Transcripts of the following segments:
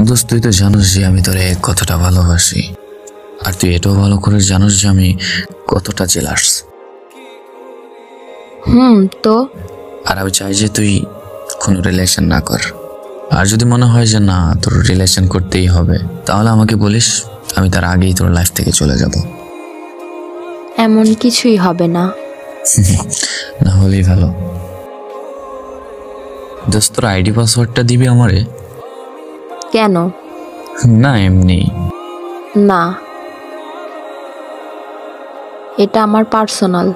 দোস্ত তুই তো জানিস যে আমি তোরে কতটা ভালোবাসি, আর তুই এটাও ভালো করে জানিস যে আমি কতটা জেলাস। তো আর আমি চাই যে তুই কোনো রিলেশন না কর। আর যদি মনে হয় যে না তোর রিলেশন করতেই হবে, তাহলে আমাকে বলিস, আমি তার আগেই তোর লাইফ থেকে চলে যাব। এমন কিছুই হবে না। না হলেই ভালো। দোস্ত তোর আইডি পাসওয়ার্ডটা দিবি আমারে? কেন? না এমনি। না, এটা আমার পার্সোনাল।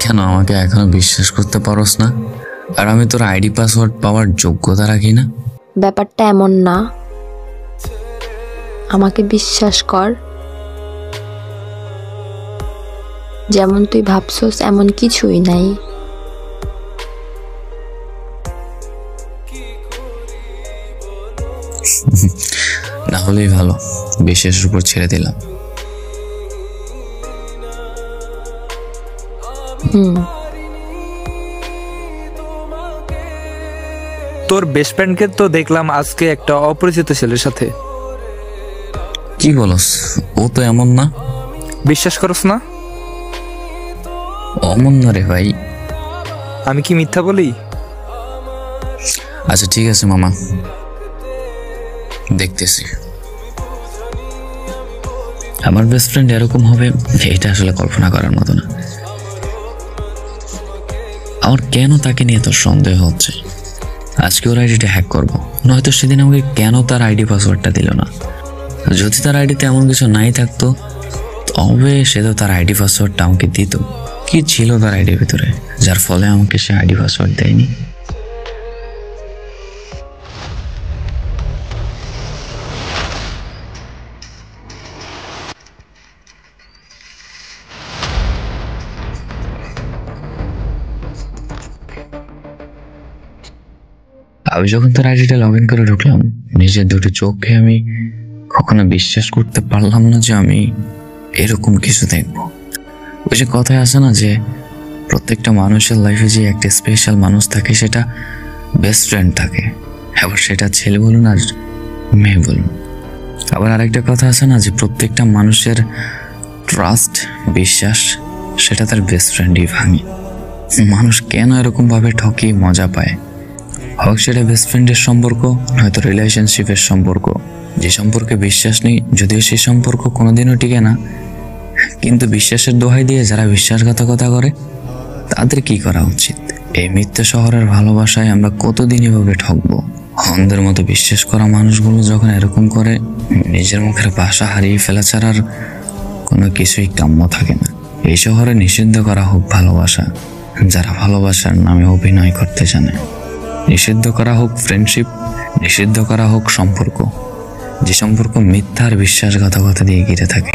কেন আমাকে এখনো বিশ্বাস করতে পারোস না? আর আমি তোর আইডি পাসওয়ার্ড পাওয়ার যোগ্যতা রাখি না? ব্যাপারটা এমন না, আমাকে বিশ্বাস কর। যেমন তুই ভাবছস এমন কিছুই নাই। না হলেই ভালো, বিশ্বাসের উপর ছেড়ে দিলাম। তোর বেস্ট ফ্রেন্ডকে তো দেখলাম আজকে একটা অপরিচিত ছেলের সাথে। কি বলস? ও তো এমন না। বিশ্বাস করস না? অমন না রে ভাই। আমি কি মিথ্যা বলি? আচ্ছা ঠিক আছে মামা, দেখতেছি। আমার বেস্ট ফ্রেন্ড এরকম হবে এটা আসলে কল্পনা করার মতো না। আমার কেন তাকে নিয়ে তোর সন্দেহ হচ্ছে? আজকে ওর আইডিটা হ্যাক করবো, নয়তো সেদিন আমাকে কেন তার আইডি পাসওয়ার্ডটা দিল না? যদি তার আইডিতে এমন কিছু নাই থাকতো, তবে সে তো তার আইডি পাসওয়ার্ডটা আমাকে দিত। কি ছিল তার আইডির ভিতরে যার ফলে আমাকে সে আইডি পাসওয়ার্ড দেয়নি? আমি যখন তার আইডিটা লগ ইন করে ঢুকলাম, নিজের দুটো চোখে আমি কখনো বিশ্বাস করতে পারলাম না যে আমি এরকম কিছু দেখবো। ওই যে কথায় আছে না যে প্রত্যেকটা মানুষের লাইফে যে একটা স্পেশাল মানুষ থাকে, সেটা বেস্ট ফ্রেন্ড থাকে। আবার সেটা ছেলে বলুন আর মেয়ে বলুন। আবার আরেকটা কথা আছে না যে প্রত্যেকটা মানুষের ট্রাস্ট, বিশ্বাস, সেটা তার বেস্ট ফ্রেন্ডই ভাঙে। মানুষ কেন এরকম ভাবে ঠকিয়ে মজা পায়? হোক সেটা বেস্ট ফ্রেন্ডের সম্পর্ক, হয়তো রিলেশনশিপের সম্পর্ক। যে সম্পর্কে বিশ্বাস নেই, যদিও সেই সম্পর্ক কোনোদিনও টিকে না, কিন্তু বিশ্বাসের দোহাই দিয়ে যারা বিশ্বাসঘাতকতা করে তাদের কি করা উচিত? এই মিথ্যে শহরের ভালোবাসায় আমরা কতদিন এভাবে ঠকবো? অন্ধের মতো বিশ্বাস করা মানুষগুলো যখন এরকম করে, নিজের মুখের ভাষা হারিয়ে ফেলা ছাড়ার কোনো কিছুই কাম্য থাকে না। এই শহরে নিষিদ্ধ করা হোক ভালোবাসা, যারা ভালোবাসার নামে অভিনয় করতে জানে। নিষিদ্ধ করা হোক ফ্রেন্ডশিপ, নিষিদ্ধ করা হোক সম্পর্ক, যে সম্পর্ক মিথ্যা আর বিশ্বাসঘাতকতা দিয়ে ঘিরে থাকে।